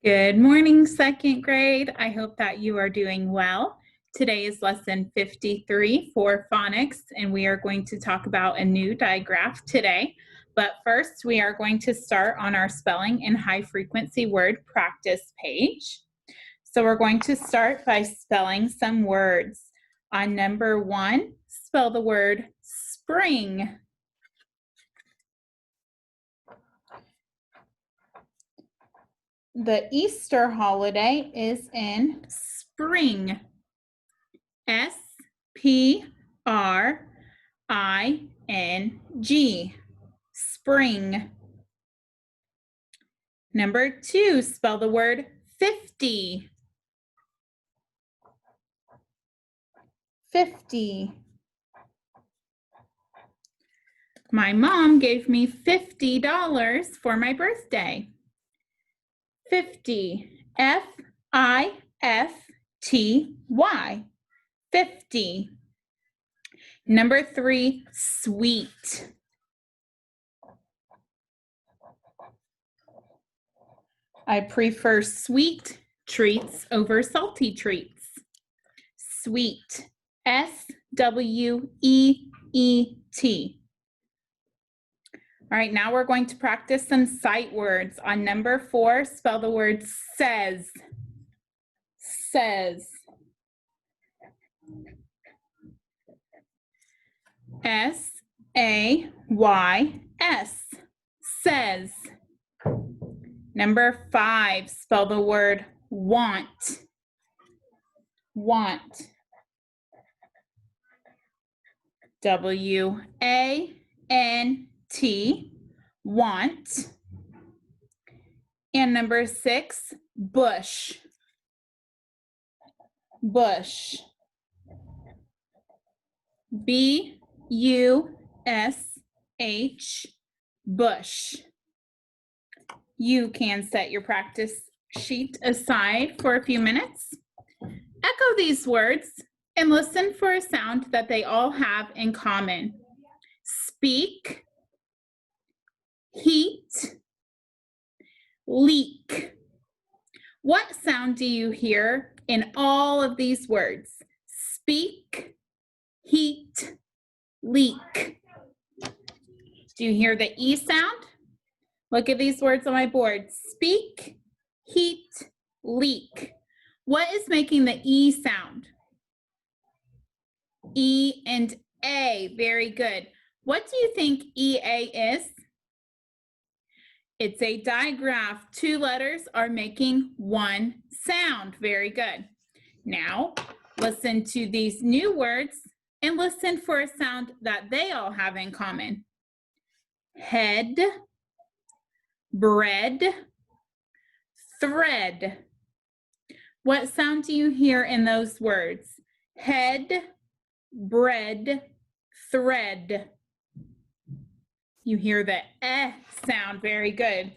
Good morning, second grade. I hope that you are doing well. Today is lesson 53 for phonics, and we are going to talk about a new digraph today. But first, we are going to start on our spelling and high frequency word practice page. So we're going to start by spelling some words. On number 1, spell the word spring. The Easter holiday is in spring. S-P-R-I-N-G. Spring. Number 2, spell the word 50. 50. My mom gave me $50 for my birthday. 50. F-I-F-T-Y. 50. Number 3, sweet. I prefer sweet treats over salty treats. Sweet. S-W-E-E-T. All right, now we're going to practice some sight words. On number 4, spell the word says. Says. S-A-Y-S. Says. Number 5, spell the word want. Want. W-A-N-T. Want. And number 6, bush. Bush. B-U-S-H. Bush. You can set your practice sheet aside for a few minutes. Echo these words and listen for a sound that they all have in common. Speak, heat, leak. What sound do you hear in all of these words? Speak, heat, leak. Do you hear the E sound? Look at these words on my board. Speak, heat, leak. What is making the E sound? E and A. Very good. What do you think EA is? It's a digraph. 2 letters are making one sound. Very good. Now, listen to these new words and listen for a sound that they all have in common. Head, bread, thread. What sound do you hear in those words? Head, bread, thread. You hear the eh sound. Very good.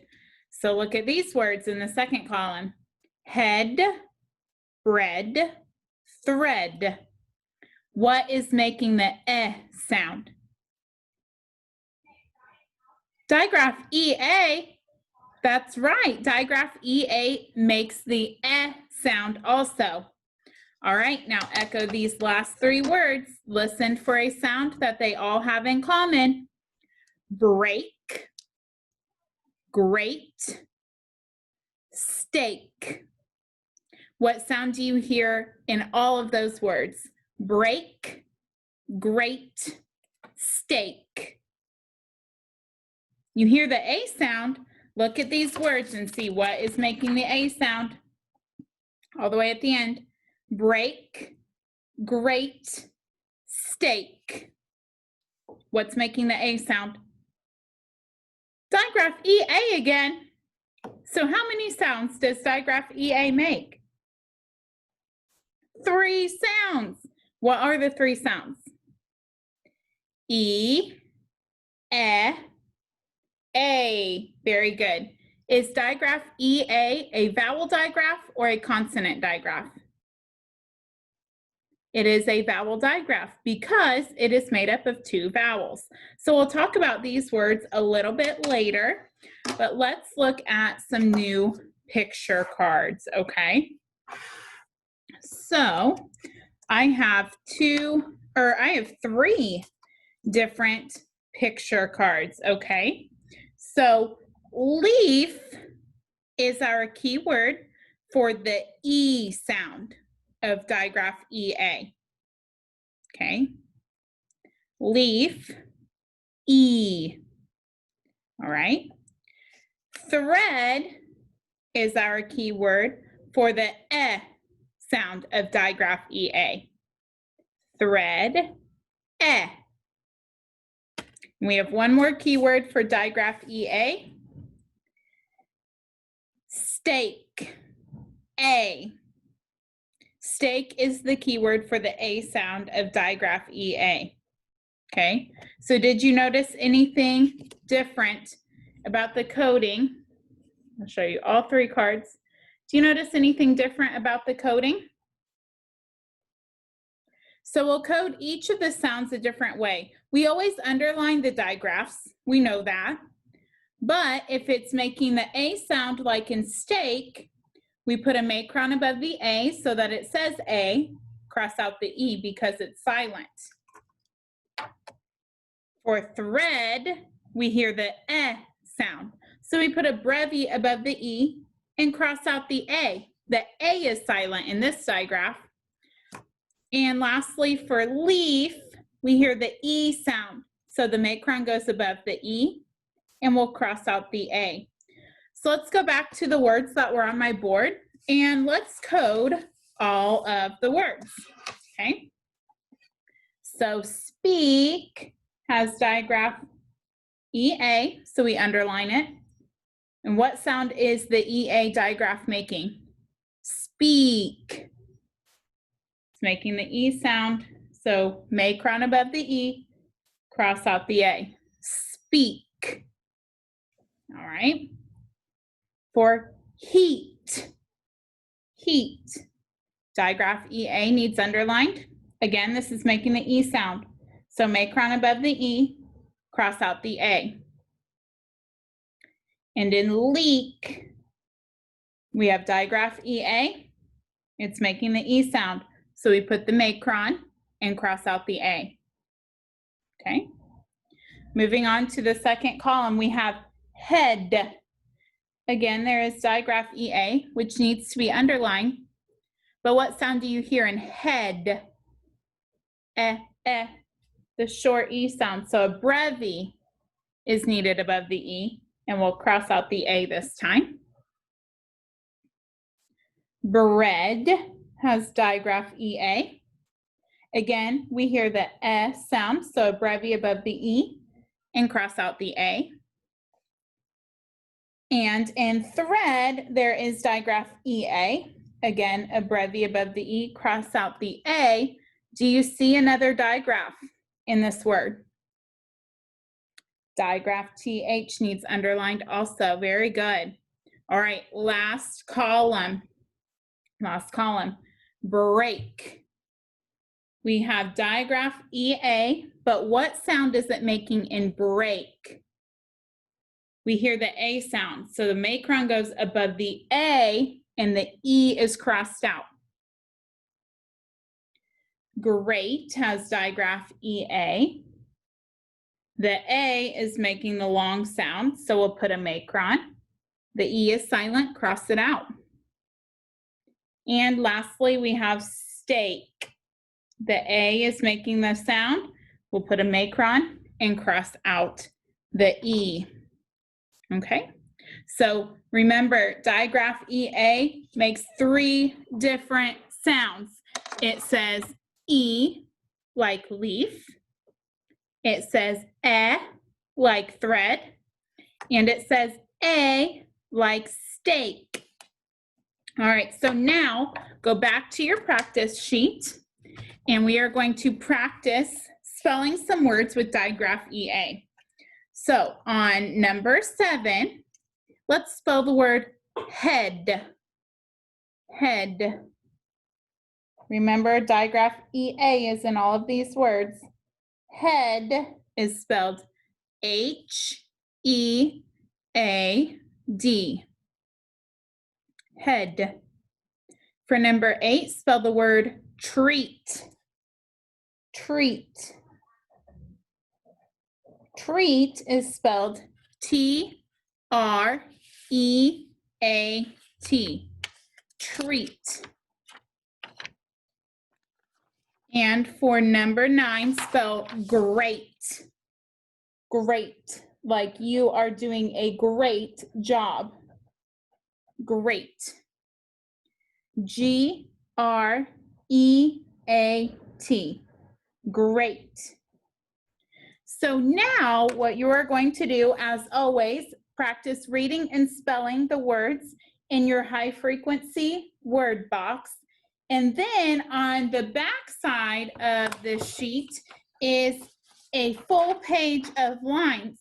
So look at these words in the second column. Head, bread, thread. What is making the eh sound? Digraph EA. That's right. Digraph EA makes the eh sound also. All right, now echo these last 3 words. Listen for a sound that they all have in common. Break, grate, steak. What sound do you hear in all of those words? Break, grate, steak. You hear the A sound. Look at these words and see what is making the A sound. All the way at the end. Break, grate, steak. What's making the A sound? Digraph EA again. So how many sounds does digraph EA make? 3 sounds. What are the 3 sounds? E, A. Very good. Is digraph EA a vowel digraph or a consonant digraph? It is a vowel digraph because it is made up of 2 vowels. So we'll talk about these words a little bit later, but let's look at some new picture cards, okay? So I have three different picture cards, okay? So leaf is our keyword for the E sound of digraph EA, okay? Leaf, E, all right? Thread is our keyword for the E sound of digraph EA. Thread, E. We have one more keyword for digraph EA. Stake, A. Stake is the keyword for the A sound of digraph EA. Okay, so did you notice anything different about the coding? I'll show you all three cards. Do you notice anything different about the coding? So we'll code each of the sounds a different way. We always underline the digraphs, we know that. But if it's making the A sound like in steak, we put a macron above the A so that it says A, cross out the E because it's silent. For thread, we hear the E sound. So we put a brevy above the E and cross out the A. The A is silent in this digraph. And lastly, for leaf, we hear the E sound. So the macron goes above the E and we'll cross out the A. So let's go back to the words that were on my board and let's code all of the words, okay? So speak has digraph EA, so we underline it. And what sound is the EA digraph making? Speak. It's making the E sound, so macron above the E, cross out the A. Speak. All right. For heat, heat, digraph EA needs underlined. Again, this is making the E sound. So macron above the E, cross out the A. And in leak, we have digraph EA. It's making the E sound. So we put the macron and cross out the A. Okay. Moving on to the second column, we have head. Again, there is digraph EA, which needs to be underlined. But what sound do you hear in head? The short E sound. So a brevy is needed above the E, and we'll cross out the A this time. Bread has digraph EA. Again, we hear the sound, so a brevy above the E, and cross out the A. And in thread, there is digraph EA. Again, a brevy above the E, cross out the A. Do you see another digraph in this word? Digraph TH needs underlined also. Very good. All right, last column. Break. We have digraph EA, but what sound is it making in break? We hear the A sound. So the macron goes above the A and the E is crossed out. Great has digraph EA. The A is making the long sound, so we'll put a macron. The E is silent, cross it out. And lastly, we have steak. The A is making the sound. We'll put a macron and cross out the E. Okay, so remember, digraph EA makes three different sounds. It says E like leaf. It says like thread. And it says A like steak. All right, so now go back to your practice sheet and we are going to practice spelling some words with digraph EA. So on number 7, let's spell the word head. Head. Remember, digraph EA is in all of these words. Head is spelled H-E-A-D. head. For number 8, spell the word treat. Treat. Treat is spelled T-R-E-A-T. Treat. And for number 9, spell great. Great. Like you are doing a great job. Great. G-R-E-A-T. Great. So now what you are going to do, as always, practice reading and spelling the words in your high frequency word box. And then on the back side of the sheet is a full page of lines.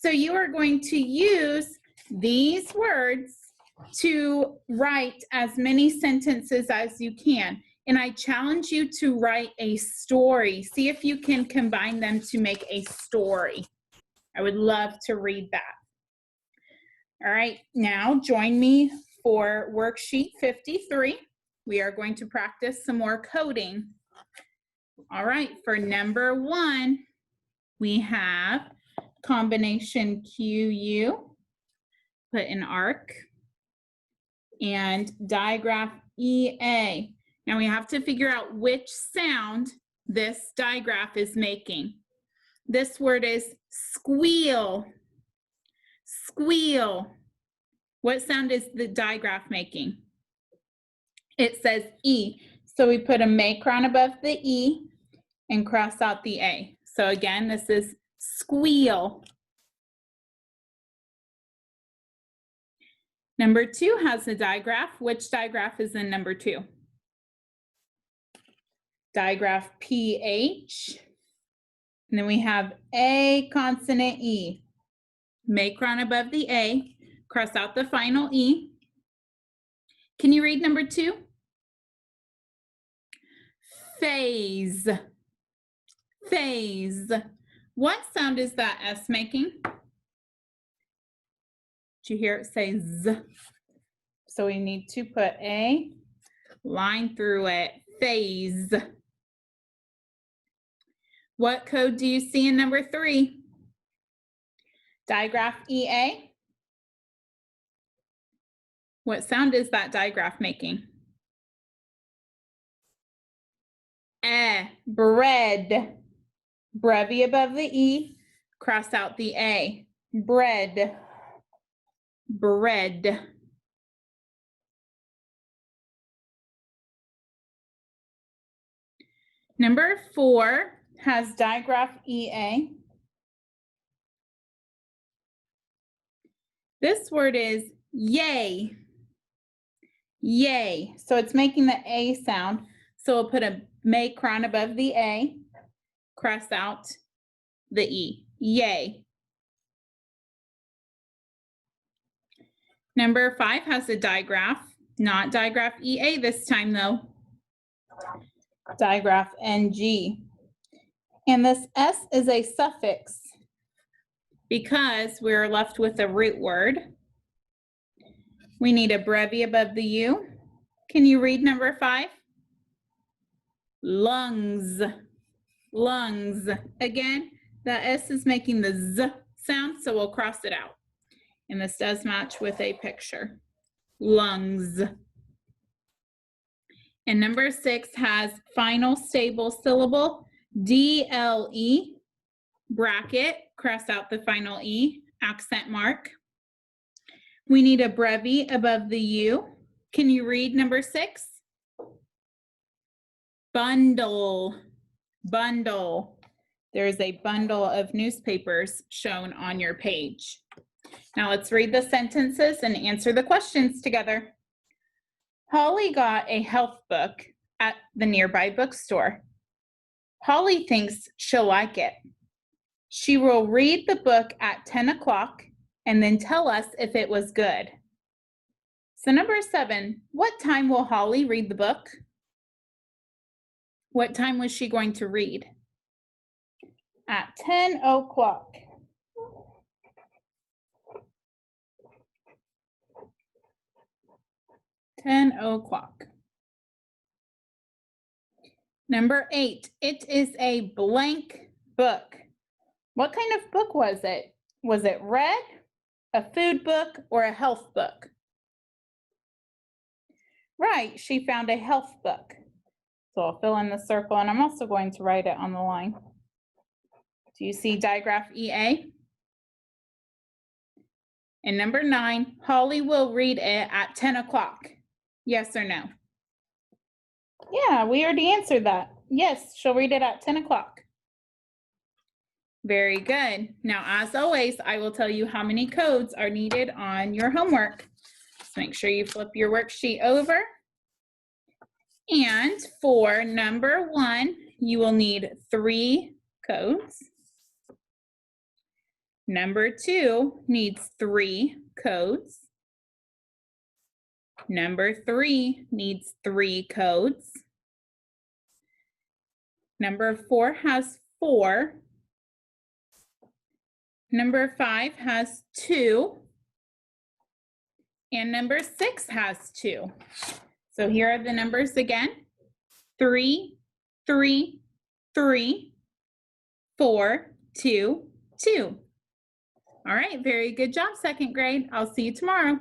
So you are going to use these words to write as many sentences as you can. And I challenge you to write a story. See if you can combine them to make a story. I would love to read that. All right, now join me for worksheet 53. We are going to practice some more coding. All right, for number 1, we have combination QU, put an arc, and digraph EA. Now we have to figure out which sound this digraph is making. This word is squeal. Squeal. What sound is the digraph making? It says E. So we put a macron above the E and cross out the A. So again, this is squeal. Number 2 has a digraph. Which digraph is in number 2? Digraph PH. And then we have A consonant E. Macron above the A, cross out the final E. Can you read number 2? Phase. Phase. What sound is that S making? Did you hear it say Z? So we need to put a line through it. Phase. What code do you see in number 3? Digraph EA. What sound is that digraph making? Bread. Brevy above the E, cross out the A. Bread. Bread. Number 4 has digraph EA. This word is yay. Yay. So it's making the A sound. So we'll put a macron above the A, cross out the E. Yay. Number 5 has a digraph, not digraph EA this time though. Digraph NG. And this S is a suffix because we're left with a root word. We need a brevy above the U. Can you read number 5? Lungs. Lungs. Again, the S is making the Z sound, so we'll cross it out. And this does match with a picture. Lungs. And number 6 has final stable syllable, DLE, bracket, cross out the final E, accent mark. We need a brevy above the U. Can you read number 6? Bundle. Bundle. There's a bundle of newspapers shown on your page. Now let's read the sentences and answer the questions together. Holly got a health book at the nearby bookstore. Holly thinks she'll like it. She will read the book at 10 o'clock and then tell us if it was good. So number 7, what time will Holly read the book? What time was she going to read? At 10 o'clock. 10 o'clock. Number 8, it is a blank book. What kind of book was it? Was it red, a food book, or a health book? Right, she found a health book. So I'll fill in the circle, and I'm also going to write it on the line. Do you see Digraph EA? And number 9, Holly will read it at 10 o'clock. Yes or no? Yeah, we already answered that. Yes, she'll read it at 10 o'clock. Very good. Now, as always, I will tell you how many codes are needed on your homework. So make sure you flip your worksheet over. And for number 1, you will need 3 codes. Number 2 needs 3 codes. Number 3 needs 3 codes. Number 4 has 4. Number 5 has 2. And number 6 has 2. So here are the numbers again. 3, 3, 3, 4, 2, 2. All right, very good job, second grade. I'll see you tomorrow.